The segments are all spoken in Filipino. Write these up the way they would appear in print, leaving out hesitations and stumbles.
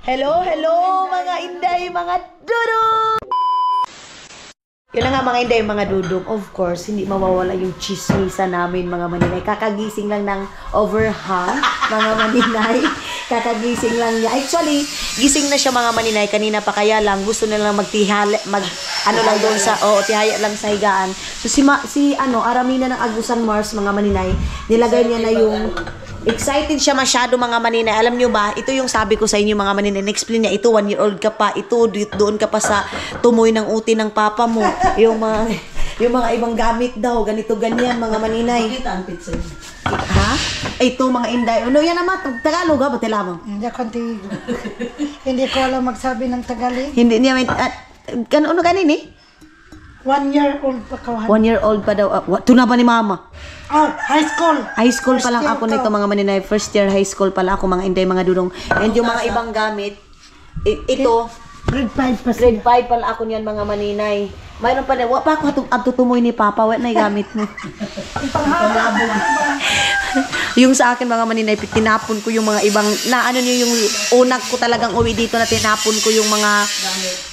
Hello, hello mga inday, mga dudong! Yun na nga mga inday, mga dudong. Of course, hindi mawawala yung chismisa namin mga maninay. Kakagising lang ng overhang, mga maninay. Kakagising lang niya. Actually, gising na siya mga maninay. Kanina pa kaya lang, gusto na lang ano lang doon sa, tihaya lang sa higaan. So si Aramina ng Agusan Mars mga maninay, nilagay niya na yung excited siya masyado mga maninay. Alam nyo ba, ito yung sabi ko sa inyo mga maninay. Na-explain niya, ito 1-year-old ka pa. Ito, doon ka pa sa tumoy ng uti ng papa mo. Yung mga ibang gamit daw. Ganito, ganyan mga maninay. Kita ang pizza. Ha? Ito mga inday. Ano yan naman? Tagalog ha? Ba't lamang? Hindi ako antigo. Hindi ko alam magsabi ng Tagalog. Hindi niya may... ano ganin eh? 1 year old pa kawan. 1 year old pa daw. Ito na ba ni mama? Oh, high school. High school pa lang First ako year nito mga maninay. First year high school pala ako mga inday, mga dudong. And yung mga ibang gamit, ito, Grade 5 pa grade siya. 5 pala ako niyan mga maninay. Mayroon pa na, wa pa ako tutumoy ni Papa, wala na gamit mo. Yung sa akin mga maninay, tinapon ko yung mga ibang, niyo yung unag ko talagang uwi dito na tinapon ko yung mga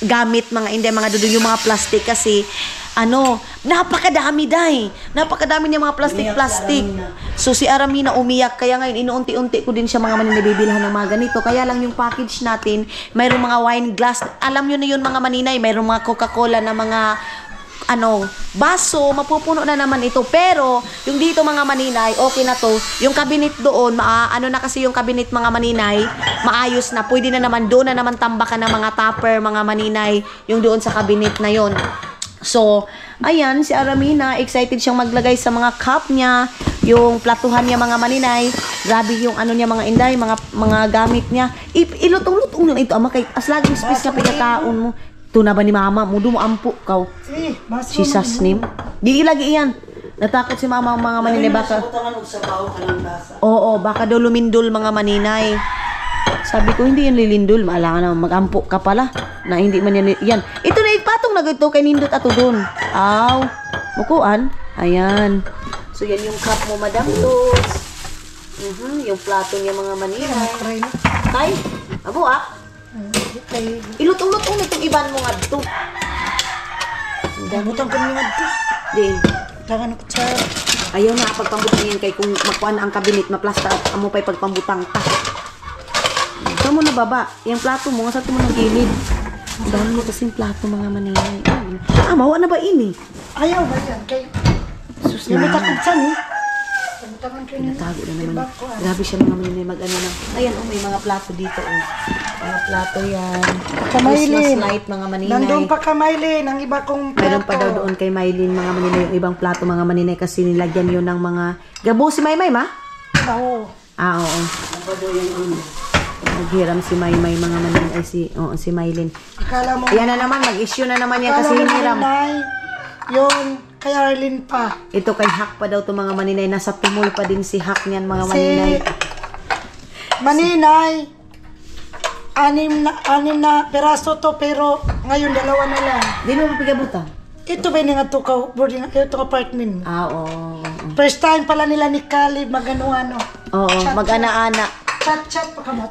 gamit, mga inday, mga dudong, yung mga plastic kasi, napakadami dahi. Napakadami niya mga plastic. So si Aramina umiyak, kaya ngayon inuunti-unti ko din siya mga maninay bibilhan ng mga ganito. Kaya lang yung package natin, mayroong mga wine glass. Alam nyo na yun mga maninay, mayroong mga Coca-Cola na mga baso, mapupuno na naman ito. Pero, yung dito mga maninay, okay na to. Yung cabinet doon, na kasi yung cabinet mga maninay, maayos na. Pwede na naman, doon na naman tambakan ng mga tupper, mga maninay, yung doon sa cabinet na yon. So, ayan, si Aramina, excited siyang maglagay sa mga cup niya, yung platuhan niya mga maninay. Grabe yung niya mga inday, mga gamit niya. Ilutong-lutong lang ito, as laging space na pinataon mo. Ito na ba ni mama? Mudo mo ampo kaw. Jesus name. Di ilagi iyan. Natakot si mama mga maninay baka. Oo, baka daw lumindol mga maninay. Sabi ko, hindi yan lilindol. Maalangan na mag-ampo ka pala. Na hindi man yan. Ito na ipatong na ito kay Nindot ato doon. Aw. Mukuan. Ayan. So, yan yung cup mo, Madam Tots. Yung plato niya mga maninay. Tay, abo ilutong-lutong na itong iban mo nga ito. Butang kami nga ito. Din. Tangan ako sa... Ayaw na pagpambutang yan kay kung makuha na ang kabinet, maplasta at amo pa'y pagpambutang ta. Ito mo na baba. Yung plato mo, sa ito mo ng gilid. Ang dami mo kasing plato mga maninay. Mawa na ba ini? Ayaw ba yan? Kay... Sus Yung na. matakot saan eh. Natago na naman. Grabe siya mga maninay na. Ayan, may mga plato dito. Mga plato yan. Christmas light mga maninay. Nandun pa ka, Maylin. Ang iba kong plato. Mayroon pa daw doon kay Maylin mga maninay. Yung ibang plato mga maninay kasi nilagyan yun ng mga... Gabo si Maymay ma? Oo. Oo. Naghiram si Maymay mga maninay. Si Maylin. Akala mo... Yan na naman. Mag-issue na naman yan kasi hiniram. Yun, kay Arlene pa. Ito kay Hak pa daw to mga maninay. Nasa tumoy pa din si Hak niyan mga maninay. Maninay, anim na peraso to pero ngayon 2 na lang. Di mo mapigabutan? Ito ba yung nga to boarding, ito apartment mo? Oo. First time pala nila ni Caleb mag-ano-ano. Oo, mag-ana-ana. Chat-chat pa ka mo.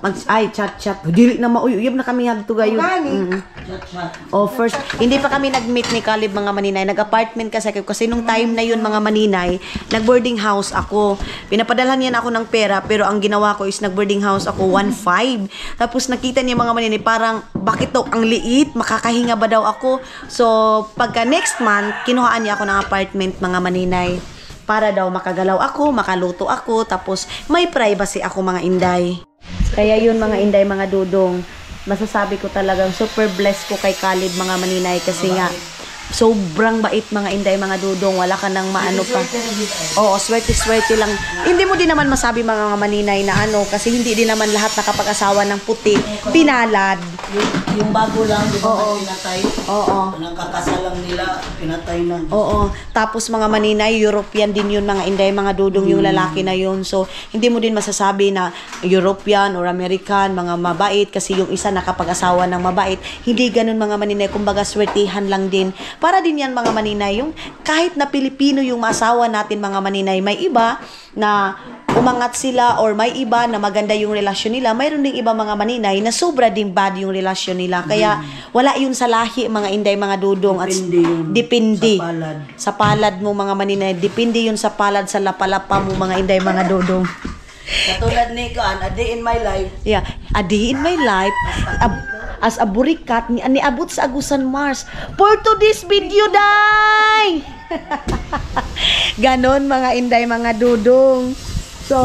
Chat-chat. Dili na mauyuyab na kami hagto gayon. First, hindi pa kami nag-meet ni Caleb mga maninay. Nag-apartment kasi nung time na yun mga maninay, nag-boarding house ako. Pinapadalhan niya ako ng pera, pero ang ginawa ko is nag-boarding house ako 1.5. Tapos nakita niya mga maninay, parang bakit to ang liit, makakahinga ba daw ako? So, pagka next month, kinuhaan niya ako ng apartment mga maninay. Para daw makagalaw ako, makaluto ako, tapos may privacy ako mga inday. Kaya yun mga inday, mga dudong, masasabi ko talagang super blessed ko kay Caleb mga maninay kasi nga sobrang bait mga inday, mga dudong, wala ka nang maano pa. Oo, swerte-swerte lang. Hindi mo din naman masabi mga maninay na kasi hindi din naman lahat nakapag-asawa ng puti, pinalad. Yung bago lang, di ba pinatay? Oo. Nagkakasalang nila, pinatay na. Oo. Tapos mga maninay, European din yun mga inday, mga dudong yung lalaki na yun. So, hindi mo din masasabi na European or American, mga mabait, kasi yung isa nakapag-asawa ng mabait. Hindi ganun mga maninay, kumbaga swertihan lang din. para din yan mga maninay, yung kahit na Pilipino yung maasawa natin mga maninay, may iba na umangat sila or may iba na maganda yung relasyon nila, mayroon ding iba mga maninay na sobra ding bad yung relasyon nila. Kaya wala yun sa lahi mga inday, mga dudong. At Depende yun depende sa palad. sa palad mo mga maninay, depende yun sa palad, sa lapalapa mo mga inday, mga dudong. Katulad ni Kaan, a day in my life. Yeah, a day in my life as a burikat ni abot sa Agusan Mars for today's video, day. Ganon mga inday, mga dudong. So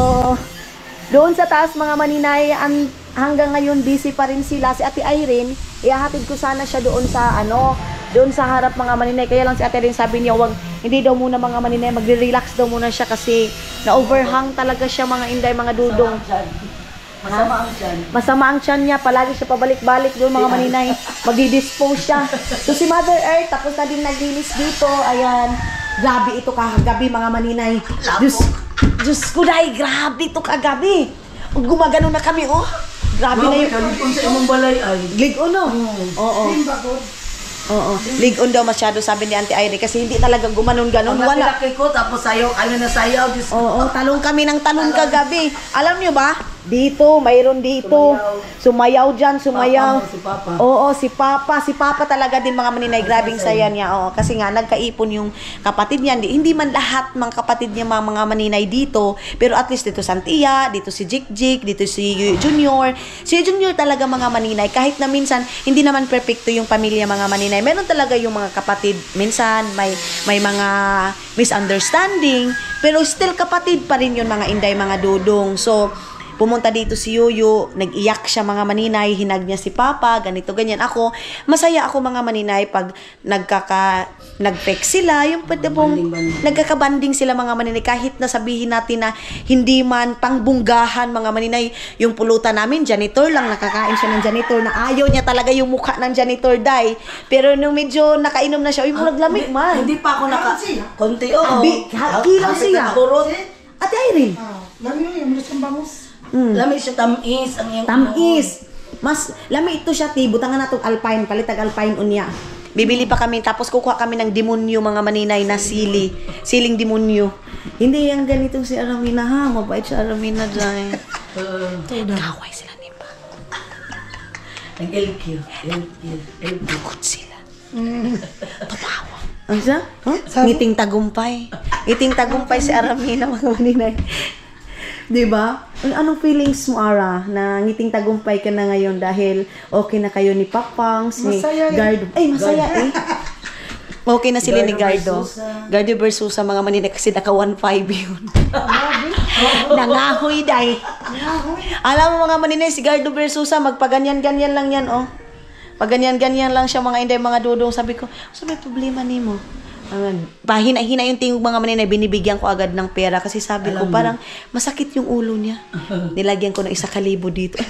doon sa taas mga maninay, hanggang ngayon busy pa rin sila. Si Ate Irene, ihahatid ko sana siya doon sa doon sa harap mga maninay. Kaya lang si Ate Irene sabi niya, hindi daw muna mga maninay, magre-relax daw muna siya kasi na-overhang talaga siya mga inday, mga dudong. Masama ang tiyan. Masama ang tiyan niya, palagi siya pabalik-balik doon mga maninay. Magdi-dispose siya. So si Mother Earth, tapos na din naglinis dito. Ayan, grabe ito kagabi mga maninay. Diyos ko dahil, grabe ito kagabi. Gumagano na kami, oh. Grabe na yun. Kung sa imong balay ay. Lig-on, no? Oo. Oo. Lig-on daw masyado, sabi ni Auntie Irene, kasi hindi talaga gumanon-ganon. Wala. Wala. Ko, tapos sayo na sayaw. Diyos ko. Oo, talong kami ng talong kagabi. Alam nyo ba? Dito, mayroon dito. Sumayaw dyan, sumayaw. Si Papa. Oo, si Papa. Si Papa talaga din mga maninay. Grabing saya niya. Oo, kasi nga, nagkaipon yung kapatid niya. Hindi man lahat mga kapatid niya mga maninay dito. Pero at least dito si Santia, dito si Jik-Jik, dito si Junior. Si Junior talaga mga maninay. Kahit na minsan, hindi naman perfecto yung pamilya mga maninay. Meron talaga yung mga kapatid. Minsan, may mga misunderstanding. Pero still kapatid pa rin yun mga inday, mga dudong. So, pumunta dito si Yuyu, nag-iyak siya mga maninay, hinag niya si Papa, ganito, ganyan. Ako, masaya ako mga maninay pag nag-text sila, yung pwede pong nagkakabanding sila mga maninay, kahit na sabihin natin na hindi man pangbunggahan mga maninay, yung pulutan namin, janitor lang, nakakain siya ng janitor, na ayaw niya talaga yung mukha ng janitor, day. Pero nung medyo nakainom na siya, uy, mo naglamig man. Hindi pa ako konti, oo. Kilaw siya. Ate Irene. Lami yung lusong bangus. Lamig siya, tamis. Ang iyong Tamis. Mas lami ito siya, ti. Butangan na itong Alpine. Palitag Alpine unya. Bibili pa kami. Tapos kukuha kami ng demonyo mga maninay na sili. Siling demonyo. Hindi yung ganitong si Aramina ha. Mabait si Aramina dyan. Kaway sila ni Pa. LQ. Dukot sila. Tumawa. Ano siya? Huh? Ngiting tagumpay. Ngiting tagumpay si Aramina mga maninay. Diba? Anong feelings mo, Ara, na ngiting tagumpay ka na ngayon dahil okay na kayo ni Papangs, ni Gardo? Ay, masaya eh. Okay na sila ni Gardo. Gardo versus mga maninay kasi naka 1.5 yun. Nangahoy, day. Alam mo mga maninay, si Gardo versus magpaganyan-ganyan lang yan, oh. Paganyan-ganyan lang siya mga inday, mga dudong. Sabi ko, may problema ni mo? Hina yung tingog mga maninay, binibigyan ko agad ng pera kasi sabi ko parang masakit yung ulo niya. Nilagyan ko ng 1,000 dito.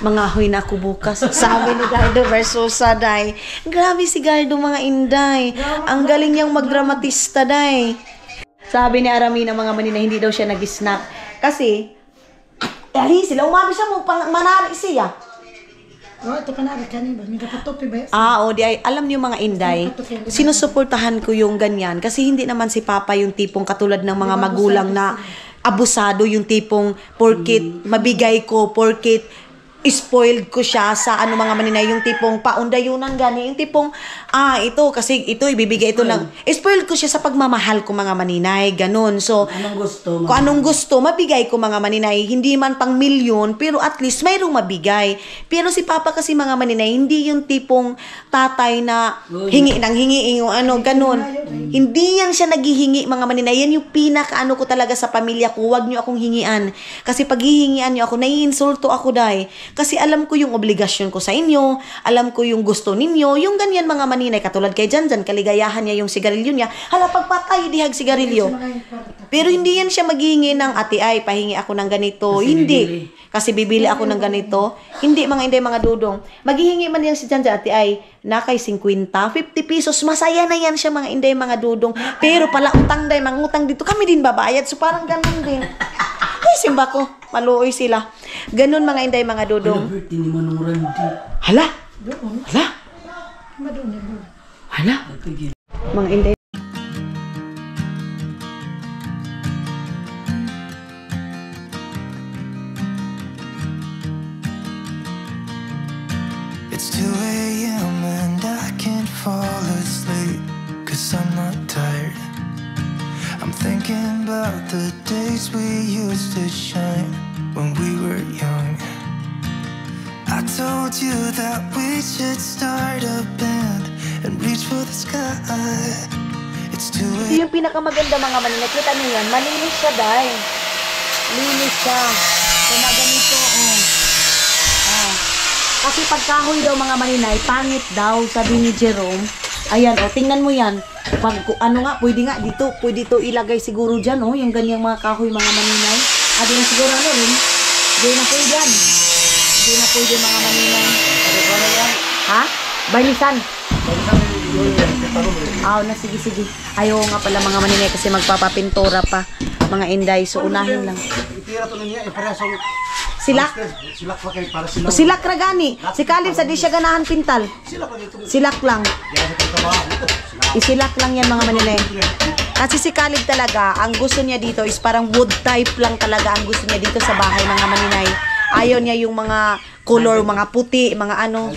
Mangahoy na ako bukas. Sabi ni Gardo versus Day. Grabe si Gardo mga inday. Ang galing niyang magdramatista, day. Sabi ni Aramina mga maninay, hindi daw siya nag-snack. Kasi, sila umabi siya mo, manari siya. Oh, ito pa na kanin ba? May kapatupi ba? Di ay, alam niyo mga inday, sinusuportahan ko yung ganyan kasi hindi naman si Papa yung tipong katulad ng mga magulang na abusado, yung tipong porkit mabigay ko, porkit spoiled ko siya sa mga maninay, yung tipong paundayunan gani, yung tipong ito kasi ito ibibigay ito lang. Spoiled ko siya sa pagmamahal ko mga maninay, ganun. So kung anong gusto mabigay ko mga maninay, hindi man pang milyon pero at least mayroong mabigay. Pero si Papa kasi mga maninay, hindi yung tipong tatay na hingi nang hingi yung ganun. Hindi yan siya naghihingi mga maninay. Yan yung pinakaano ko talaga sa pamilya ko. Huwag niyo akong hingian. Kasi pag hihingian niyo ako, naiinsulto ako, day. Kasi alam ko yung obligasyon ko sa inyo, alam ko yung gusto ninyo, yung ganyan mga maninay, katulad kay Janjan, kaligayahan niya yung sigarilyo niya, hala pagpatay, dihag sigarilyo. Pero hindi yan siya maghihingi ng ate ay, pahingi ako ng ganito, hindi. Kasi bibili ako ng ganito, hindi mga dudong. Maghihingi man yan si Janjan, ate ay, na kay 50, 50 pesos, masaya na yan siya mga inday, mga dudong. Pero pala utang day, mga utang dito, kami din babayad, so parang ganun din. Ay, simba ko. Maluoy sila. Ganun mga inday, mga dudong. Hala? Hala? Hala? Mag-intay. It's 2 a.m. and I can't fall asleep, 'cause I'm not tired. I'm thinking about the days we used to shine when we were young. I told you that we should start a band and reach for the sky. It's 2 Ito yung pinakamaganda mga maninay. Kita niyo yan. Malinis siya, day. Linis siya. So, ganito, oh. Ah. Kasi pagkahoy daw mga maninay, pangit daw, sabi ni Jerome. Ayan, oh, tingnan mo yan. Pag, ano nga, pwede nga, pwede to ilagay siguro dyan, oh, yung ganyang mga kahoy mga maninay. Ah, di na siguro, ano, rin? Di na pwede yan. Di na pwede mga maninay. Ha? Barnisan. Na, sige. Ayaw nga pala mga maninay kasi magpapapintura pa. Mga inday, so unahin lang. Silak? Silak pa kayo para sila. Silak ra gani. Si Kalib sa di siya ganahan pintal. Silak lang. Isilak lang yan mga maninay. Kasi si Kalib talaga, ang gusto niya dito is parang wood type lang talaga ang gusto niya dito sa bahay mga maninay. Ayaw niya yung mga color, mga puti, mga ano.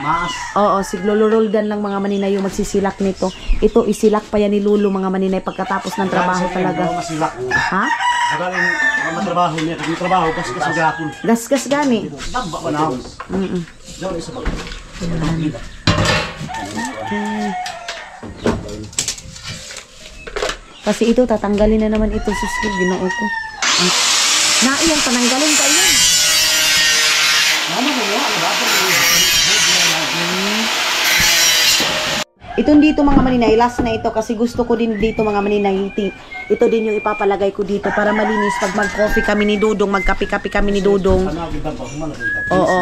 Maas. Oo, si Lolo Roldan lang mga maninay yung magsisilak nito. Ito, isilak pa yan ni Lolo mga maninay pagkatapos ng trabaho talaga. Masilak. Ha? Magaling matrabaho niya. Kung trabaho, gasgas ang gapon. Gasgas gani. Tamba pa na. Diyan isa ba? Kasi ito, tatanggalin na naman ito. Suskil, ginoo ko. Naiyang pananggalin pa yan. Itong dito mga maninay, last na ito kasi gusto ko din dito mga maninay. Ito din yung ipapalagay ko dito para malinis pag mag-coffee kami ni Dudong, magkape-kape kami ni Dudong. Oo.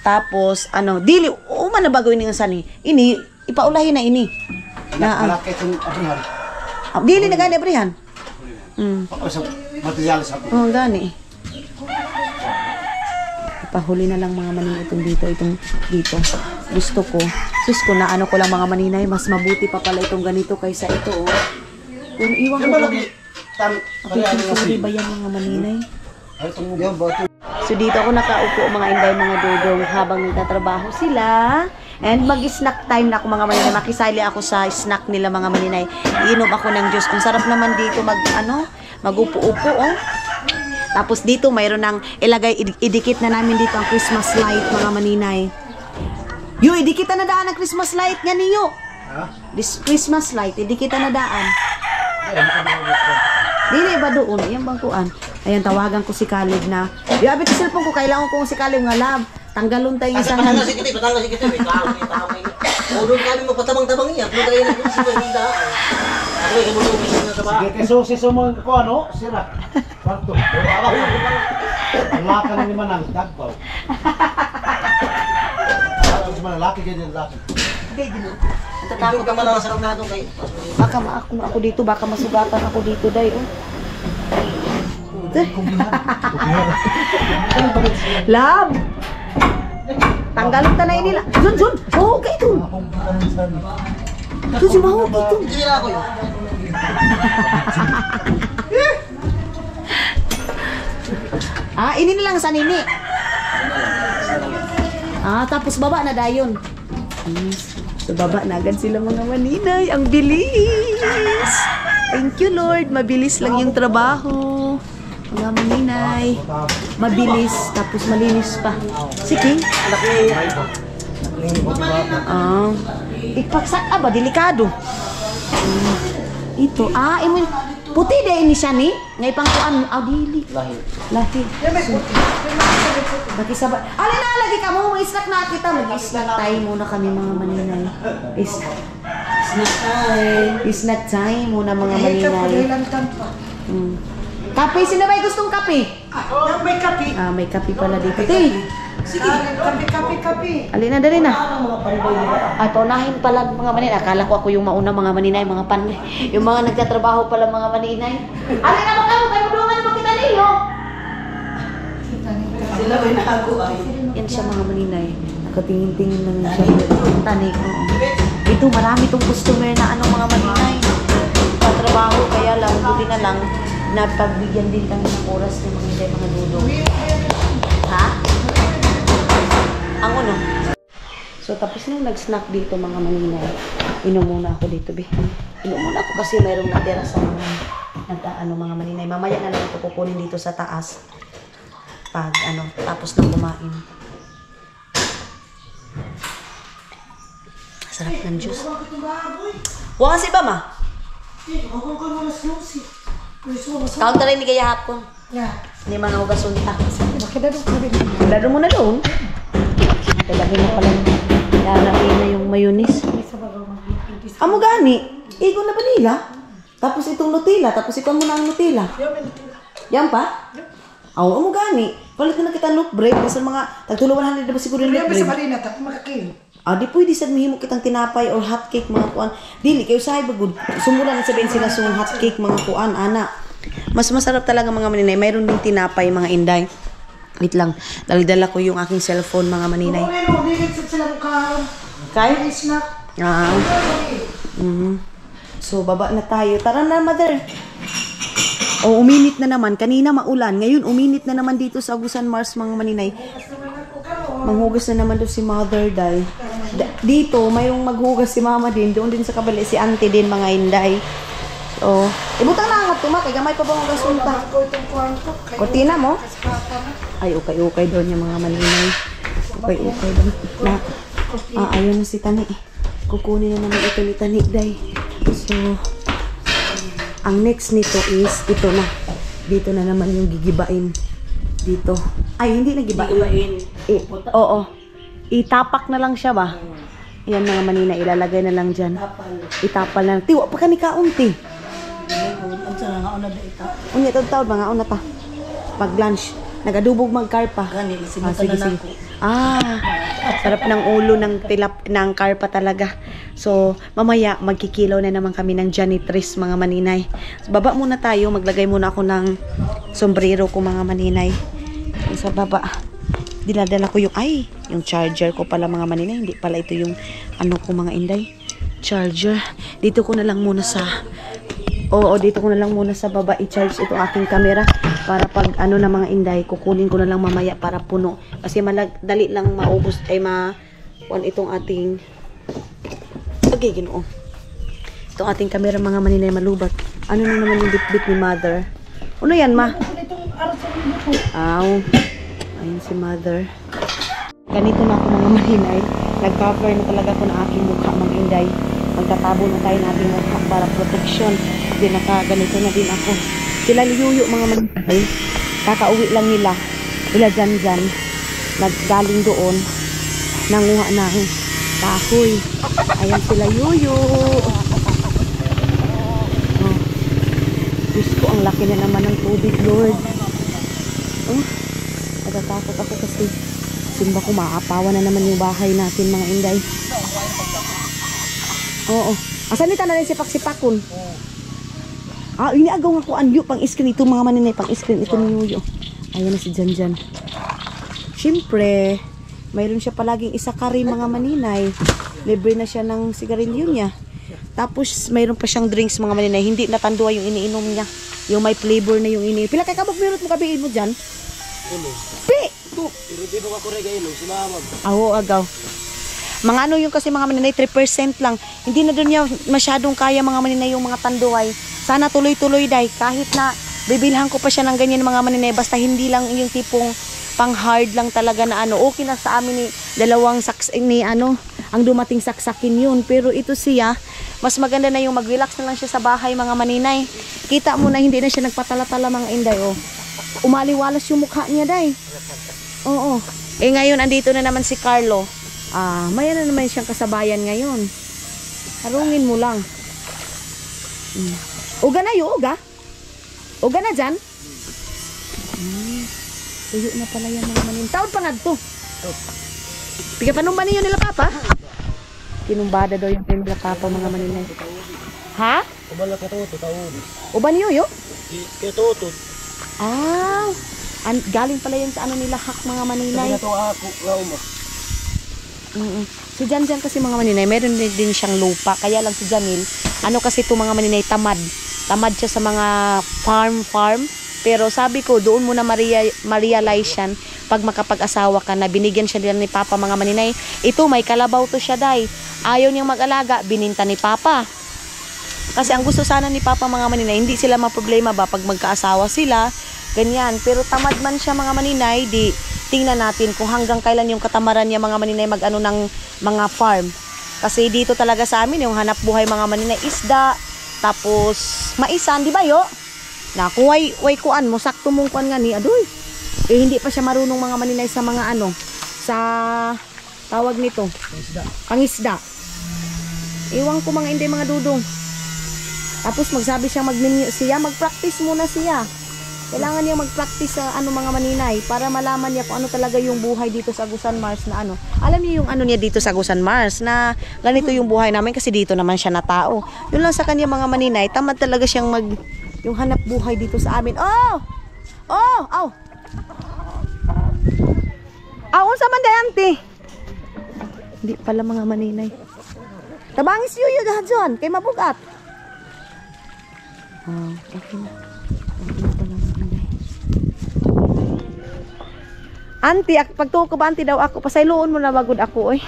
Tapos, ano, dili, man na bago ini nga sani. Ini, ipaulahin na ini. Na, dili na gani, abrihan. Materialis ako. Oo, gani. Ipahuli na lang mga maninay itong dito. Gusto ko. Sus ko na ano ko lang mga maninay, mas mabuti pa pala itong ganito kaysa ito, oh. Kung iwan ko lang. Pwede ba yan mga maninay? So dito ako nakaupo mga inday mga dudong habang nagtatrabaho sila. And mag-snack time na ako mga maninay. Makisali ako sa snack nila mga maninay. Iinom ako ng juice. Kung sarap naman dito mag-upo-upo, oh. Tapos dito mayroon ng idikit na namin dito ang Christmas light mga maninay. Yo, idikit na daan ang Christmas light nga niyo. This Christmas light, idikit na daan. Dili ba doon? Yan bang kuan? Ayan, tawagan ko si Kalib na. Yo, abit sa cellphone ko, kailangan ko si Kalib nga lab. Tanggalon tayo isang hand. Patanggal si Kitty. Udon kami magpatabang-tabang iya. Kung tayo na kung sino hindi daan. Ako ay kamulong na sa Sige, kesusi sumong ko ano, sira. Parto. Ang laka na ni Manang, dagbaw. Laki ganyan, laki. Tatakot ka man ang sarap na ito kay... Baka ako dito, baka masugatan ako dito, day. Oh. Lab! Tanggalin ta na inila. Jun! Oh, kay Jun! Jun, si Mahog ito. Hindi na ako yun. Ini na lang sa nini. Tapos baba na dayon. So baba na agad sila mga maninay. Ang bilis! Thank you Lord. Mabilis lang yung trabaho. Mga maninay. Mabilis. Tapos malinis pa. Sige. Ipagsak ba? Delikado. Ito. Puti dahil ni siya ni. Ngay pang kuan. Dili. Lahi. Nakisabay. Alin na, lagi ka mo. Mag-snack na kita. Mag-snack tayo muna kami mga maninay. Snack time muna mga maninay. Kape. Sino ba gustong kape? May kape. May kape pala dito. Sige, kape. Alin na, dali na. Paunahin pala mga maninay. Akala ko ako yung mauna mga maninay. Mga panay. Yung mga nagtatrabaho pala mga maninay. Alin na ba kayo? Kayo doon naman kita niyo. Sila may nago ay. Yan siya mga maninay. Nakatingin-tingin lang siya. Tanik. Ito, marami tong customer na mga maninay. Patrabaho, kaya lang, buti na lang, napagbigyan din kami ng oras ng mga dudong. Ha? Ang ano? So, tapos nung nag-snack dito mga maninay, inom muna ako dito, be. Inom muna ako kasi mayroong natira sa mga maninay. Mamaya na lang ito kukunin dito sa taas. Pag tapos na kumain. Sarap ng juice. Huwag kasi ba, ma? Counter rin ni kaya hapon. Hindi mga hugas unta. Laro mo na doon. Lagay mo pala. Lalagay na yung mayonnaise. Amo gani. Igo na vanilla. Tapos itong Nutella. Tapos ikaw mo na ang Nutella. Yan pa? Amo gani. Palit na kita loop break. Basta mga tagtulawan na ba siguro yung loop break? Di pwede sad mahimo kitang tinapay or hot cake mga kuan. Dili kayo sahay bagud. Sumula na sabihin sila sung hot cake mga kuan ana. Mas masarap talaga mga maninay. Mayroon din tinapay mga inday. Wait lang. Dala ko yung aking cellphone mga maninay. Kay? So baba na tayo. Tara na mother. Uminit na naman. Kanina maulan. Ngayon uminit na naman dito sa Agusan Mars mga maninay. Manghugas na naman doon si mother day. Dito, mayroong maghugas si mama din. Doon din sa kabali si auntie din mga inday. So, ibutang na angat tumak. Kaya may pa bang hugas unta? Kortina mo? Ay, ukay-ukay doon yung mga maninay. Ukay-ukay doon. Ayun na si Tani. Kukunin na naman ito ni Tani day. So, ang next nito is ito na. Dito na naman yung gigibain. Dito. Ay, hindi nagibain. Oo. Itapak na lang siya ba? Yan mga manina, ilalagay na lang dyan. Itapal na lang. Tiwa pa ka ni kaunti. Unya, taon mga una ta. Pag lunch. Nagadubog magkarpa. Sige. Sarap ng ulo ng karpa talaga. So, mamaya magkikilaw na naman kami ng janitress mga maninay. So, baba muna tayo. Maglagay muna ako ng sombrero ko mga maninay. Sa baba. Diladala ko yung charger ko pala mga maninay. Hindi pala ito yung ko mga inday. Charger. Dito ko na lang muna sa baba i-charge ito aking camera para pag na mga inday, kukunin ko na lang mamaya para puno. Kasi dali lang maubos itong ating Ginoo. Itong ating camera mga maninay malubat. Ano na naman yung bit-bit ni mother? Ano yan ma? Ayun si mother. Ganito na ako mga maninay. Nag-cover na talaga ako ng aking mukha mga inday. Magtatabo na tayo ng ating mukha para protection. Hindi nakaganito na din ako. Sila liyuyo mga maninay. Kakauwi lang nila. Ila dyan. Naggaling doon. Nanguha ng kahoy. Ayan sila yuyo. Diyos ko, ang laki na naman ng tubig, Lord. Natatakot ako kasi simba ko maapawan na naman yung bahay natin mga inday. Oo. Asan nita na rin sipak-sipakon? Iniagaw nga ko anyo pang screen ito mga maninay. Pang screen ito ni Yuyo. Ayan na si Janjan. Siyempre, mayroon siya palaging isa kari mga maninay. Libre na siya ng sigarilyo niya. Tapos, mayroon pa siyang drinks mga maninay. Hindi natanduwa yung iniinom niya. Yung may flavor na yung iniinom. Pila kay kabog minute mo kabiin mo dyan? Pi! Pero di ba ako regalo si mama? Agaw. Mga yung kasi mga maninay, 3% lang. Hindi na doon niya masyadong kaya mga maninay yung mga tanduay. Sana tuloy-tuloy day. Kahit na bibilhan ko pa siya ng ganyan mga maninay. Basta hindi lang yung tipong pang hard lang talaga na okay na sa amin ni dalawang ang dumating saksakin yun. Pero ito siya, mas maganda na yung mag-relax na lang siya sa bahay mga maninay. Kita mo na hindi na siya nagpatala-tala mga inday. Umaliwalas yung mukha niya day. Oo. Ngayon andito na naman si Carlo. Maya na naman siyang kasabayan ngayon. Harungin mo lang. Uga na yun, uga? Uga na dyan? Tuyo na pala yan mga manin. Taon pa nga ito. Piga panumba niyo nila papa? Kinumbada daw yung nila papa mga maninay. Ha? Ubala ka toto taon. Uba niyo yo? Kaya toto. Galing pala yan sa nila hak mga maninay. Ito ako, Si Janjan kasi mga maninay, meron din siyang lupa. Kaya lang si Janil, ano kasi ito mga maninay, tamad. Tamad siya sa mga farm. Pero sabi ko, doon mo na ma-realize yan pag makapag-asawa ka na. Binigyan siya nila ni Papa mga maninay. Ito, may kalabaw to siya, day. Ayaw niyang mag-alaga, bininta ni Papa. Kasi ang gusto sana ni Papa mga maninay, hindi sila maproblema ba pag magkaasawa sila, ganyan. Pero tamad man siya mga maninay, di tingnan natin kung hanggang kailan yung katamaran niya mga maninay mag-ano ng mga farm. Kasi dito talaga sa amin, yung hanap buhay mga maninay, isda, tapos maisan, di ba yo? Na kung way kuan mo, sakto mong kuan nga ni, adoy. Eh hindi pa siya marunong mga maninay sa mga ano, sa tawag nito, pangisda. Iwan ko mga hindi mga dudong. Tapos magsabi siya mag-practice muna siya. Kailangan niya mag-practice sa ano mga maninay para malaman niya kung ano talaga yung buhay dito sa Agusan Mars na ano. Alam niyo yung ano niya dito sa Agusan Mars na ganito yung buhay namin kasi dito naman siya na tao. Yun lang sa kanya mga maninay, tamad talaga siyang yung hanap buhay dito sa amin. Oh! Unsa man day auntie? Hindi pala mga maninay. Tabangis yuyo dahan kay mabugat. Okay na. Auntie, pagtuko ba auntie daw ako, pasayloon mo na bagod ako, oy.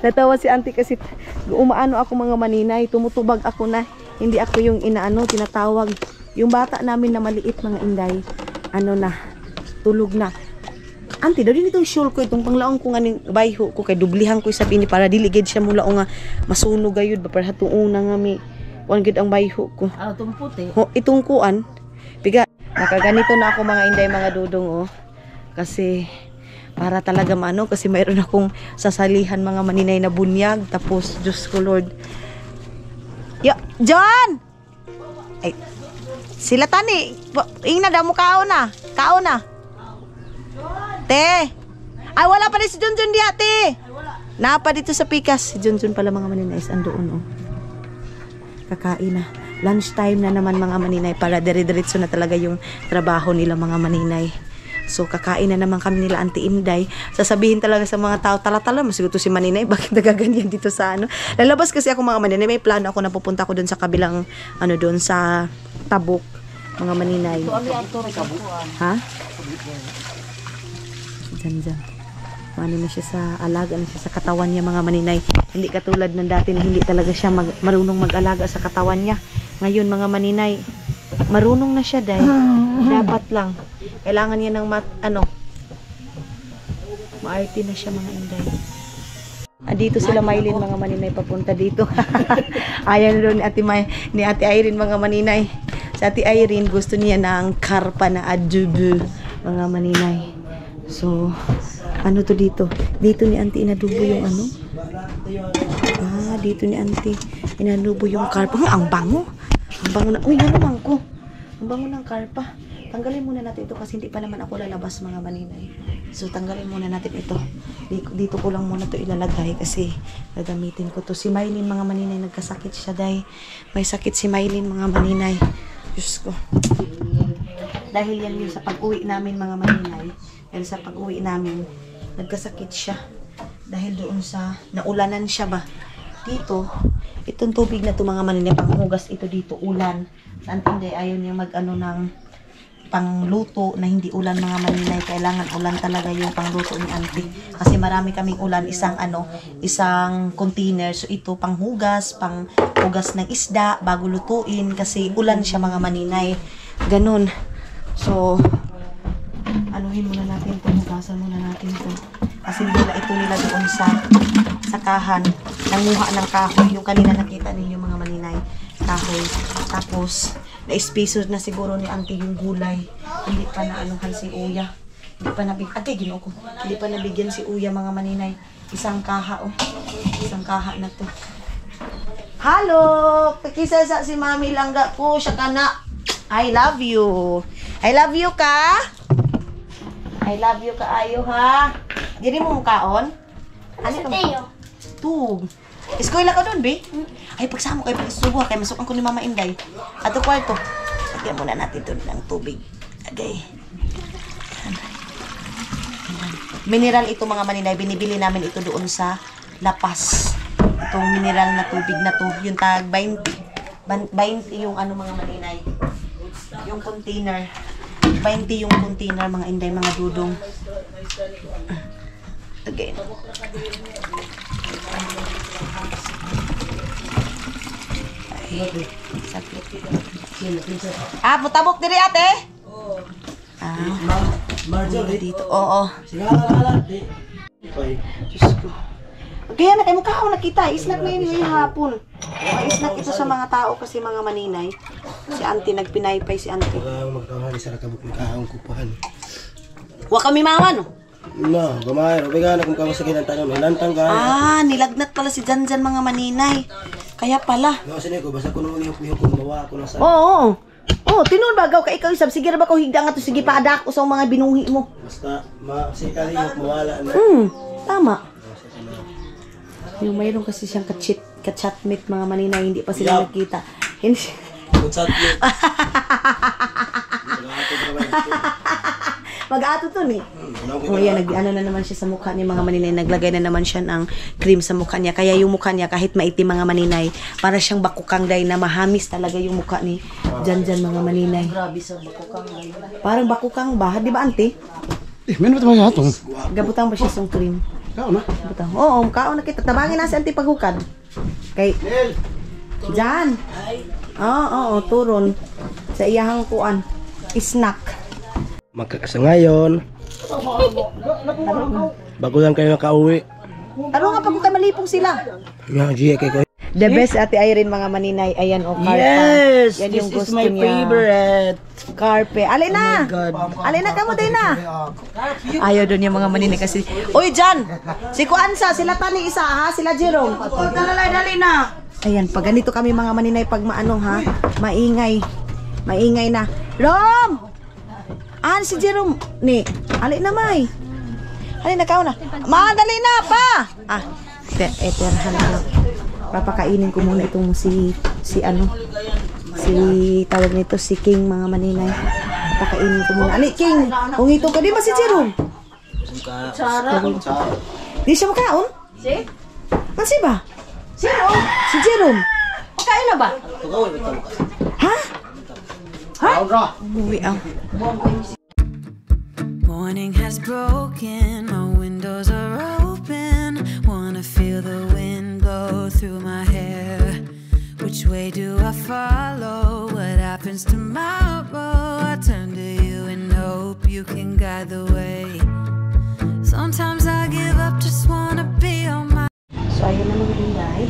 Natawa si auntie kasi umaano ako mga maninay, tumutubag ako na, hindi ako yung inaano, tinatawag. Yung bata namin na maliit mga inday, ano na, tulog na. Auntie, daw din itong shul ko, itong panglaong ko nga ning bayho ko, kay dublihan ko sabi ni para diligid siya mula o nga masunog gayud ba para hatuuna nga mi, kuan gid ang bayho ko. Itong puti. Itong kuan, piga. Nakaganito na ako mga inday mga dudong oh. Kasi para talaga maano kasi mayroon akong sasalihan mga maninay na bunyag tapos Diyos ko Lord. John! Ay, sila tani. Ingna daw mo kaon na. Kaon na. Te. Ay wala pa rin si Junjun diya te. Napa dito sa pikas. Si Junjun pala mga maninay andoon oh. Kakain na. Lunchtime na naman mga maninay para dire-diretso na talaga yung trabaho nila mga maninay. So kakain na naman kami nila Auntie Inday. Sasabihin talaga sa mga tao, tala-tala masiguto si maninay, bakit nagaganyan dito sa ano. Lalabas kasi ako mga maninay, may plano ako na pupunta ako doon sa kabilang ano doon sa Tabuk mga maninay. Ha? Diyan. Ano na siya sa alaga na siya sa katawan niya mga maninay. Hindi katulad ng dati na hindi talaga siya marunong mag-alaga sa katawan niya. Ngayon mga maninay, marunong na siya dahil dapat lang. Kailangan niya ng maarte na siya mga inday. Dito sila Maylin mga maninay papunta dito. Ayan doon ni Ate Irene mga maninay. Sa Ate Irene gusto niya ng karpa na adobo mga maninay. So, ano to dito? Dito ni Auntie inadubo yung ano? Dito ni Auntie inadubo yung karpa. Ang bango! Ang bango na. Uy, naman ko. Ang bango ng karpa. Tanggalin muna natin ito kasi hindi pa naman ako lalabas mga maninay. So, tanggalin muna natin ito. Dito ko lang muna to ilalagay kasi gagamitin ko to. Si Maylin mga maninay, nagkasakit siya dahil may sakit si Maylin mga maninay. Diyos ko. Dahil yan yung sa pag-uwi namin mga maninay. Dahil sa pag-uwi namin, nagkasakit siya. Dahil doon sa naulanan siya ba. Dito, itong tubig na ito mga maninay, panghugas ito dito, ulan. Saan hindi ayaw niya mag-ano ng pangluto na hindi ulan mga maninay. Kailangan ulan talaga yung pangluto ni Auntie. Kasi marami kaming ulan, isang container. So ito panghugas ng isda bago lutuin kasi ulan siya mga maninay. Ganun. So, anuhin muna natin ito, hugasan muna natin ito. Kasi ito nila doon sa kahan, nanguha ng kahoy. Yung kanina nakita ninyo mga maninay, kahoy. Tapos, na-espeso na siguro ni Auntie yung gulay. Hindi pa na-anuhan si Uya. Hindi pa nabigyan, hindi pa nabigyan si Uya mga maninay. Isang kaha, oh. Isang kaha na to. Hello! Pakisasa si Mami Langga ko, siya ka na. I love you. I love you ka? I love you ka ayo ha. Diri mo mukaon? Ano ka? Tug. Eskwela ka doon, be? Ay, pagsama kayo pagsubo kay masukan ko ni Mama Inday. Ato kwarto. Lagyan muna natin doon ng tubig. Agay. Mineral ito mga maninay, binibili namin ito doon sa Lapas. Itong mineral na tubig na to, yung tag 20 yung ano mga maninay. Yung container. 20 yung container mga inday, mga dudong. Again. Ay, sakit. Butabok diri ate? Oo. Marjorie. Dito. Oo. Sigala. Okay. Diyos ko. Kaya na kayo mukha nakita, isnak na yun yung hapon. Isnak ito sa mga tao kasi mga maninay. Si auntie, nagpinaypay si auntie. Magkawali sa nakabuk ng kahang kupahan. Huwag kami mama, no? No, gamay. Rubigan akong kamasakit ang tanong. May lantang gaya. Nilagnat pala si Janjan mga maninay. Kaya pala. No, sini ko. Basta ko nung lihok-lihok kung bawa ako na sa... Oo. Tinuod ba ka ikaw isab? Sige ra ba ko higda nga to? Sige paadak ko sa mga binuhi mo. Basta, masika lihok, mawala na. Tama. Yung mayroon kasi siyang ka-chatmate mga maninay, hindi pa sila nakita. Hindi. Chatmate. Mag-ato to ni. Yan, ano na naman siya sa mukha niya mga maninay. Naglagay na naman siya ng cream sa mukha niya. Kaya yung mukha niya kahit maitim mga maninay, para siyang bakukang day na mahamis talaga yung mukha ni Janjan mga maninay. Grabe sa bakukang. Parang bakukang ba? Di ba auntie? Meron ba ito mga hatong? Gabutang ba siya sa cream? Kao na. Gabutang. Oo, kaon na kita. Tabangin na si auntie paghukad. Kay Jan. Oo, turon. Sa iyahang kuan. Snack. Magkakasa ngayon. Bago lang kayo nakauwi. Ano nga pag kayo malipong sila? Yung Gia kay ko. The best Ate Irene mga maninay. Ayan o, carpa. Yes, Yan yung this is gusto my niya. favorite. Carpe. Alin na! Alin na kamo din na! Ayaw doon yung mga maninay kasi. Uy, Jan! Si Kuansa, sila Tani isa ha? Sila Jerome. Dali na. Ayan, pag ganito kami mga maninay, pag maano ha? Maingay. Maingay na. Rom! Si Jerome. Ni, alin na may. Alin na kao na. Dali na pa! Eterhan na lang. Papakainin ko muna itong si tawag nito si King mga maninay. Papakainin ko muna. Ali King, ito ka di ba si Jerome? Di siya makaon? Si ba? Sino? Si Jerome. Pagkain na ba? Umuwi ang. Morning has broken, my windows are open. Wanna feel the wind blow through my hair. Which way do I follow? What happens tomorrow? I turn to you and hope you can guide the way. Sometimes I give up, just wanna be on my... So ayun na mga inday.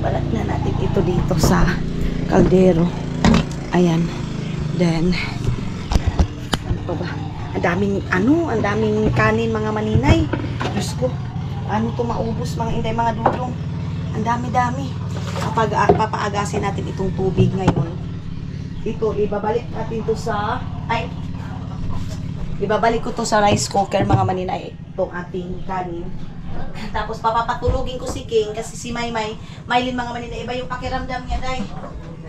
Balat na natin ito dito sa kaldero. Ayan. Then, ano pa ba? Ang daming kanin mga maninay. Diyos ko, ano to maubos mga inday, mga dudong. Ang dami-dami. Kapag papaagasin natin itong tubig ngayon, ito, ibabalik natin to sa, ibabalik ko to sa rice cooker mga maninay, itong ating kanin. Tapos papapatulugin ko si King kasi si Maylin mga maninay, iba yung pakiramdam niya, day.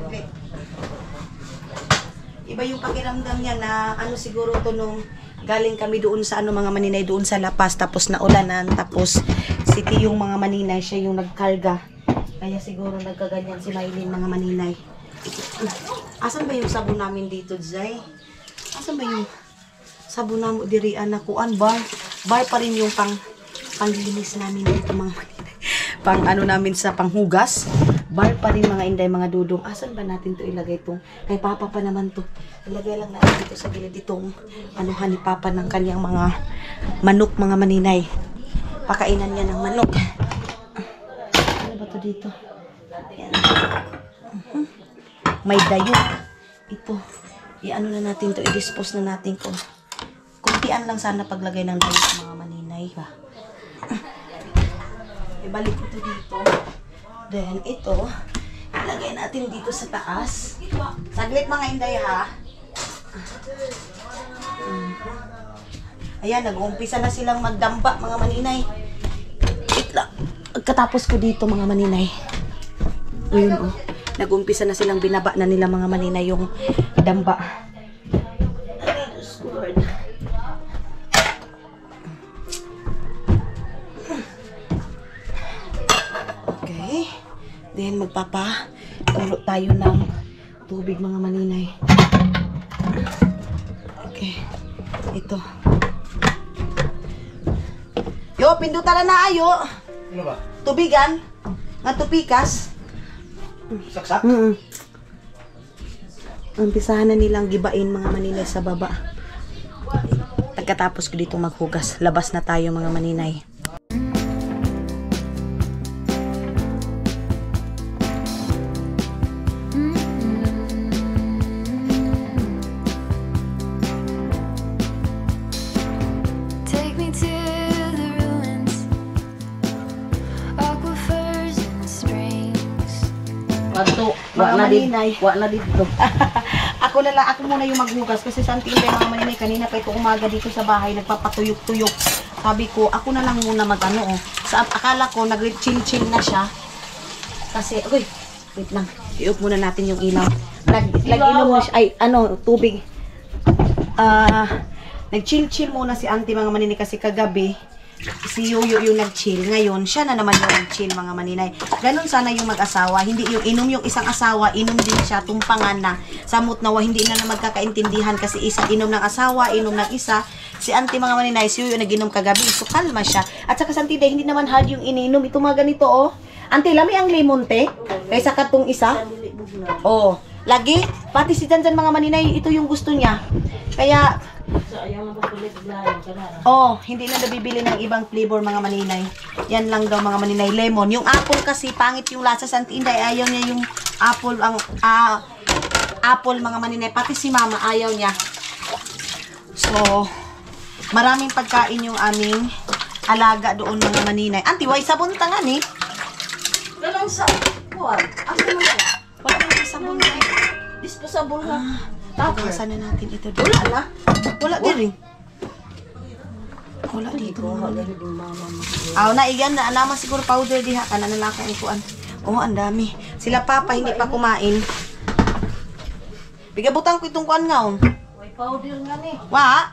Okay. Iba yung pakiramdam niya na siguro to nung galing kami doon sa mga maninay doon sa Lapas tapos naulanan tapos city yung mga maninay siya yung nagkarga kaya siguro nagkaganyan si Maylin mga maninay. Asan ba yung sabon namin dito, Zay? Asan ba yung sabon namin diri anak kuan bar pa rin yung panglinis namin dito mga maninay. Pang namin sa panghugas. Bar pa rin mga inday, mga dudong. Asan ba natin to ilagay itong? Kay Papa pa naman to. Ilagay lang natin dito sa gilid itong ni Papa ng kanyang mga manok mga maninay. Pakainan niya ng manok. Ano ba to dito? Ayan. May dayo. Ito. I-ano na natin to. I-dispose na natin ko. Kuntian lang sana paglagay ng dayo sa mga maninay. Ibalik ko to dito. Then, ito, ilagay natin dito sa taas. Saglit mga inday, ha? Ayan, nag-uumpisa na silang magdamba, mga maninay. Pagkatapos ko dito, mga maninay. Ayun, oh. Nag-uumpisa na silang binaba na nila, mga maninay, yung damba. Then magpapatulo tayo ng tubig mga maninay. Okay. Ito. Yo, pindutan na ayo. Ano ba? Tubigan. Nga tupikas. Saksak? Umpisahan na nilang gibain mga maninay sa baba. Pagkatapos ko dito maghugas, labas na tayo mga maninay. Take me to the ruins, aquifers and springs. Pato, Mga maninay. Wa na dito. Ako muna yung maghugas kasi sa anting mga maninay kanina pa ito umaga dito sa bahay nagpapatuyok-tuyok. Sabi ko, ako na lang muna mag-ano oh. Sa akala ko nag-chill-chill na siya. Kasi, uy, wait lang. I-off muna natin yung ilaw. Nag-inom na siya, ay ano, tubig. Nag-chill-chill muna si auntie mga maninay kasi kagabi si Yoyo yung nag-chill. Ngayon, siya na naman yung nag-chill mga maninay. Ganon sana yung mag-asawa. Hindi yung inom yung isang asawa, inom din siya, tumpangan na. Samot na hindi na magkakaintindihan kasi isa inom ng asawa, inom ng isa. Si auntie mga maninay, si Yoyo nag-inom kagabi. So, kalma siya. At saka sa auntie, hindi naman hard yung ininom. Ito mga ganito, oh. Auntie, lami ang lemon, te. Kaysa katong isa. Oh, lagi. Pati si Janjan mga maninay, ito yung gusto niya. Kaya, oh, hindi na nabibili ng ibang flavor mga maninay. Yan lang daw mga maninay, lemon. Yung apple kasi pangit yung lasa sa Auntie Inday. Ayaw niya yung apple apple mga maninay. Pati si mama ayaw niya. So, maraming pagkain yung aming alaga doon mga maninay. Auntie, why sabon tangan eh? Ganun sa kuwan. Asa mo na? Wala nang sabon na eh. Disposable na. Tapasan na natin ito doon. Wala na. Wala din rin. Wala dito. Na iyan na naman siguro powder diha kana na lang akong ikuan. Oh, ang dami. Sila papa hindi pa kumain. Bigabutan ko itong kuan nga oh. May powder nga ni. Wa.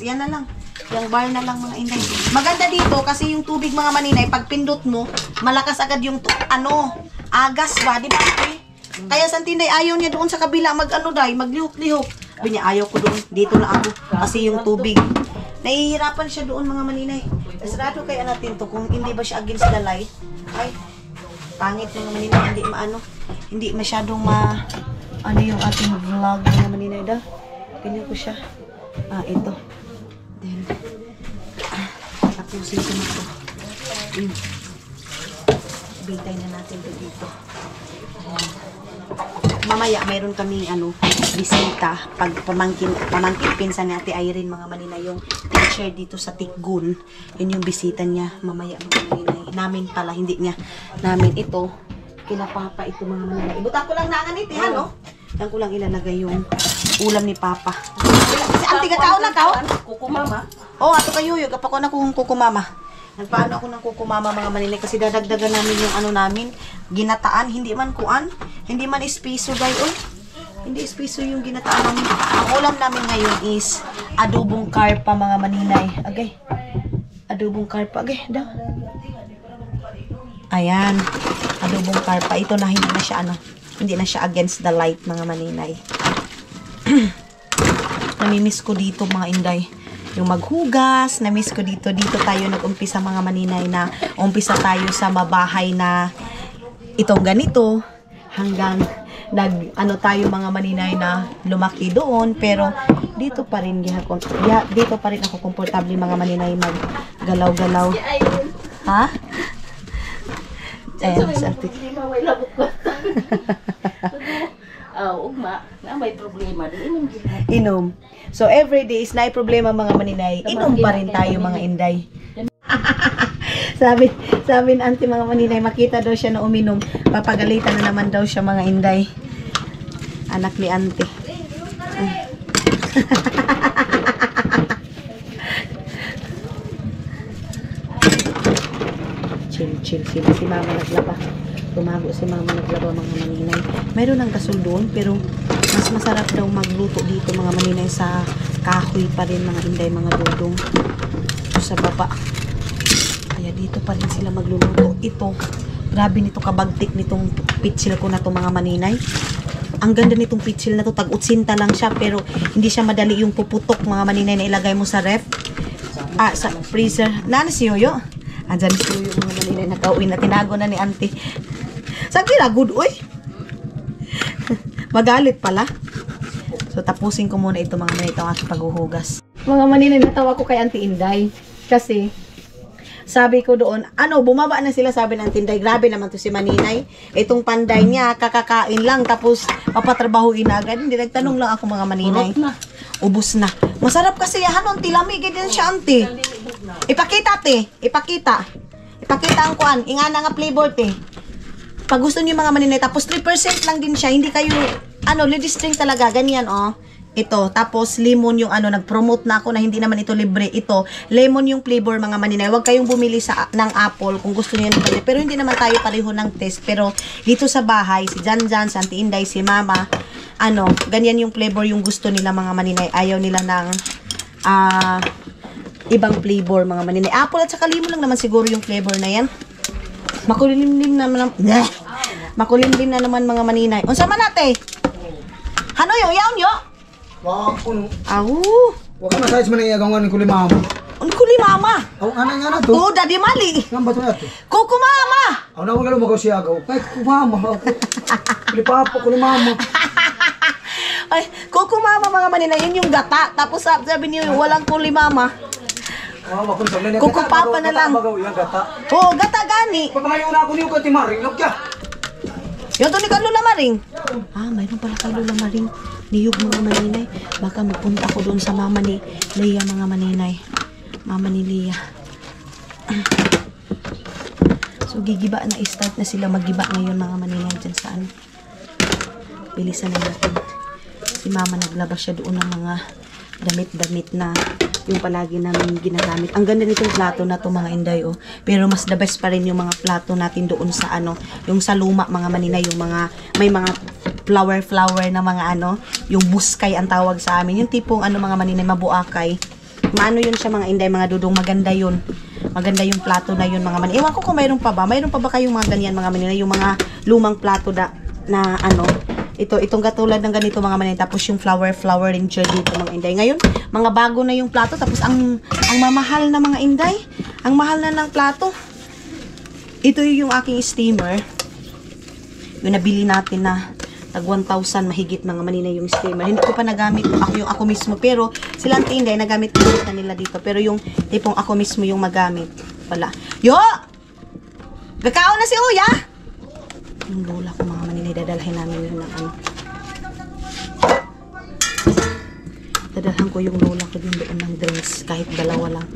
Yan na lang. Yung bar na lang mga inday. Maganda dito kasi yung tubig mga maninay pag pindot mo, malakas agad yung agas ba, di ba? Kaya sa Tinday ayaw niya doon sa kabila maglihok-lihok. Sabi niya ayaw ko doon, dito na ako kasi yung tubig. Nahihirapan siya doon mga maninay. Sarado kaya natin to kung hindi ba siya against the light. Ay, pangit mga maninay, hindi masyadong ano yung ating vlog mga maninay daw. Ganyan ko siya. Ito. Then, tapusin ko na ito. Bintay na natin ito dito. Mamaya mayroon kaming bisita pag pamangkin pinsan ni Ate Irene mga maninay yung teacher dito sa Tikgun. Yun yung bisita niya mamaya mga maninay. Namin pala, hindi niya. Namin ito. Kinapapa ito mga maninay. Ibutan ko lang na anit no? Yan ko lang ilalagay yung ulam ni Papa. Si Auntie gatao na tao? Kukumama. Oh, ato kayo yung kapako na kung kukumama. Nagpaano ako ng kukumama mga maninay kasi dadagdagan namin yung namin, ginataan, hindi man kuan, hindi man espiso guys, hindi espiso yung ginataan namin. Ang ulam namin ngayon is adobong karpa mga maninay. Agay, adobong karpa, agay, daw. Ayan, adobong karpa. Ito na hindi na siya against the light mga maninay. Namimiss ko dito mga inday. Yung maghugas, na-miss ko dito tayo nag-umpisa mga maninay na umpisa tayo sa mabahay na itong ganito hanggang tayo mga maninay na lumaki doon pero dito pa rin ako komportable mga maninay maggalaw-galaw. Ha? Ugma, na may problema din Inom. So every day is na problema mga maninay. Inom pa rin tayo mga inday. sabi ni auntie mga maninay, makita daw siya na uminom, papagalitan na naman daw siya mga inday. Anak ni auntie. chill si mama naglaba. Tumago si mama naglaba mga maninay. Mayroon ng gasol doon pero mas masarap daw magluto dito mga maninay sa kahoy pa rin mga inday mga dudong. Sa baba. Kaya dito pa rin sila magluluto. Ito Grabe nito kabagtik nitong pitsil ko na to mga maninay. Ang ganda nitong pitsil na to, tag-utsinta lang siya pero hindi siya madali yung puputok mga maninay na ilagay mo sa ref. Sa freezer. Nana si Yoyo? Andyan si Yoyo mga maninay, nakauwi na, tinago na ni auntie. Sabi na, good, uy. Magalit pala. So tapusin ko muna ito mga maninay, itong aking paghuhugas. Mga maninay, natawa ko kay Auntie Inday. Kasi, sabi ko doon, bumaba na sila, sabi ng Tinday, grabe naman to si Maninay. Itong panday niya, kakakain lang, tapos papatrabahuin na agad. Hindi, nagtanong lang ako mga Maninay. Ubus na. Masarap kasi yan, tilami, ganyan siya, Auntie. Ipakita, te. Ipakita ang kuan. Ingana nga flavor, te. Pag gusto niyo mga Maninay, tapos 3% lang din siya, hindi kayo, ladies drink talaga, ganyan, oh. Ito, tapos lemon yung nag-promote na ako na hindi naman ito libre. Ito, lemon yung flavor mga Maninay. Huwag kayong bumili ng apple kung gusto niyo yan. Pero hindi naman tayo pareho ng taste. Pero dito sa bahay, si Janjan, si Auntie Inday, si Mama, ganyan yung flavor yung gusto nila mga Maninay. Ayaw nila ng ibang flavor mga Maninay. Apple at saka lemon lang naman siguro yung flavor na yan. Makulimlim na naman. Makulimlim na naman mga Maninay. Unsa man nate? Hano yo, yaon yo? Wag kuno. Aw. Wag ka masayos man ang igawangan ko limama. Kuli mama. Aw ana nga na to. Oh, daddy mali. Ngamba to nato. Kuku mama. Aw na wag mo siya agaw. Kay ko mama. Papa ko mama. Ay, kuku mama mga Maninay, yun yung gata. Tapos sabi niyo walang kuli mama. Mama kun sabi Kuku papa na lang. Magaw yang gata. Oh, gata gani. Pagmayo na ako niyo ka timaring lokya. Yung to ni Lula Maring. Mayroon pala kay Lula Maring. Niyog mga Maninay. Baka magpunta ako doon sa mama ni Leia mga Maninay. Mama ni Leia. So gigiba na, start na sila magiba ngayon mga Maninay dyan saan. Bilisan na natin. Si mama naglabas siya doon ng mga damit-damit na yung palagi namin ginagamit. Ang ganda nitong plato na to mga Inday, oh. Pero mas the best pa rin yung mga plato natin doon sa yung sa luma mga Maninay, yung mga may mga flower na mga yung buskay ang tawag sa amin. Yung tipong mga Maninay, mabuakay. Yun siya mga Inday, mga dudong, maganda yun. Maganda yung plato na yun mga Maninay. Ewan ko kung mayroon pa ba. Mayroon pa ba kayong mga ganyan mga Maninay, yung mga lumang plato na itong katulad ng ganito mga Maninay, tapos yung flower ranger dito mga Inday. Ngayon, mga bago na yung plato, tapos ang mamahal na mga Inday, ang mahal na ng plato. Ito yung aking steamer, yung nabili natin na tag 1,000 mahigit mga Maninay yung steamer. Hindi ko pa nagamit ako mismo, pero sila Auntie Inday nagamit na nila dito, pero yung tipong ako mismo yung magamit wala. Yo! Gakao na si Uya! Yung lola ko mga Maninay, dadalhin namin yun ng dadalhan ko yung lola ko din doon ng drinks, kahit dalawa lang.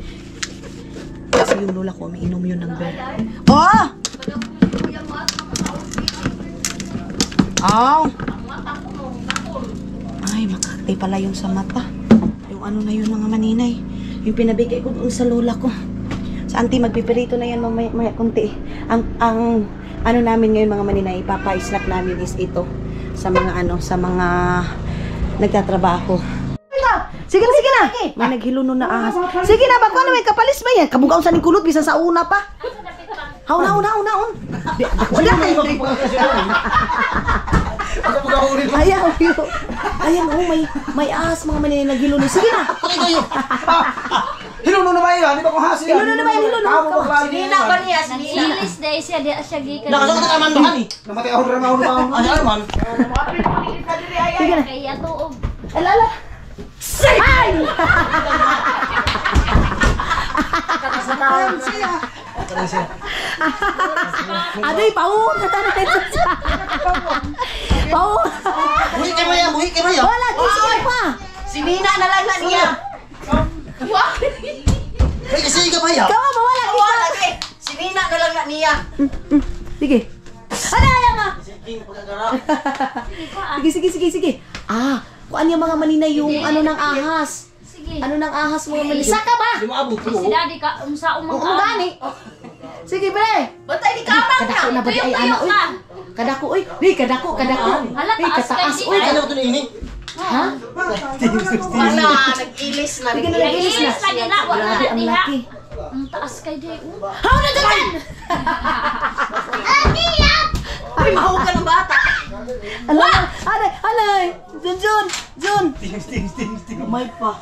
Kasi yung lola ko, umiinom yun ng beer. Oh! Aw! Ay, makakti pala yung sa mata. Yung na yun mga Maninay. Yung pinabigay ko doon sa lola ko. Sa auntie, magpipirito na yan mamaya kunti. Ang namin ngayon mga Maninay, ipapa-snack namin is ito. Sa mga sa mga nagtatrabaho. Sige na. May naghiluno na ahas. Sige na, bako may kapalis ba yan? Kabugaw sa ning kulot, bisa sa una pa. Haun. Ayan, may ahas mga Maninay naghiluno. Sige na. Hiluno na ba yan? Di ba kung hasi yan? Hiluno na ba yan? Sinina ba niya? Ilis day siya, di siya gikan. Nakasakot ka man doon, Namatay ako rin ako naman. Ano man? Sige na. Kaya tuog. Alala. Ay! Adoy, paun! Paun! Buhi kay Maya. Wala, gising pa! Sinina na lang na niya. May kasi ka Maya. Kawa ba, wala, gising! Sinina na lang na niya. Sige. Ayaw ma! Sige. Sige. Kuan yung mga Maninay yung ng ahas. Sige. Ng ahas mga Maninay. Isa ka ba? Di mo abot ko. Si daddy ka, unsa umang Gani. Sige, pre. Batay di kamang Kadako na ba di ay ana, uy? Kadako, uy. Kadako. Hala, taas Kataas, kay di. uy. Ano ko ito ini? Ha? Wala, nag-ilis na. Sige na, nag-ilis na. Ilis na nila, wala Grabe, ang diha. laki. Ang taas kay di. How na dyan? Ay, mahuga ng bata. Alay. Jun. May pa.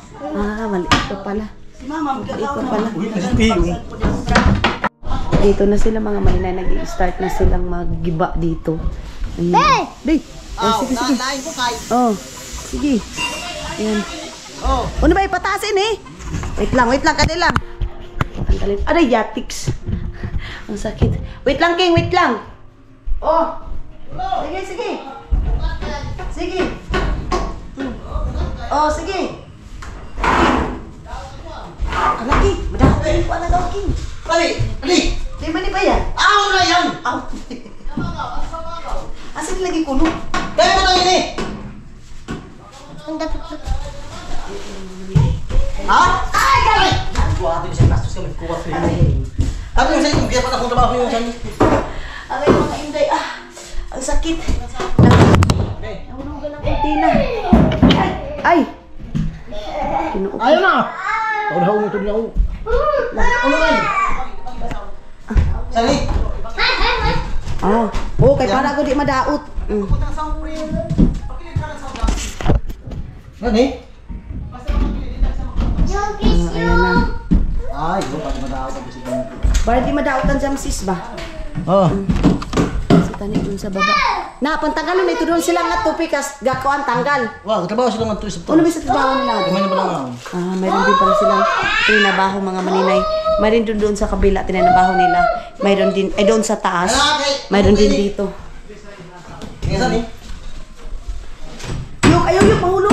Maliit pa pala. Si Mama, magkakaw na. Pala. Dito na sila mga maninay, nag-start na silang maggiba dito. Ayun. Sige. Nain ko kay. Oh, sige. Ayan. Ano ba ipatasin eh? Wait lang, kanila. Tanggalin. Aray, yatiks. Ang sakit. Wait lang, King, wait lang. Oh. Sige. Oh, sige. Alaki, madami ko na daw, King. Ali. Di ba ni ba yan? Aw na yan. Asan lagi kuno? Kaya mo na yun eh. Ha? Ay, gali! Buhat din siya gastos kami kuwat ko yun. Sabi yung sa'yo, kaya pa akong trabaho yung sa'yo. Aray, mga inday, ang sakit. Nahunugan ang kunti na. Ay! Kinuupo. Ayaw na! Tawag na ito niya ako. Ano ba yun? Sali. Okay, para ko di madaot. Gani? Ayan na. Ay, ito pati madaot ang bisig mo. Para di madaot ang jamsis ba? Oo. Sa tani dun sa baba. Na, pantanggalon na ito doon sila nga tupikas. Gakuan tanggal. Wow, katrabaho sila ng tulis. Ano ba sa trabaho nila? Kamay na ba lang ako? Mayroon din pala silang tinabaho mga maninay. Mayroon doon sa kabila tinabaho nila. Mayroon din, doon sa taas. Mayroon din dito. Tingnan saan eh? Yung, ayaw yung mahulo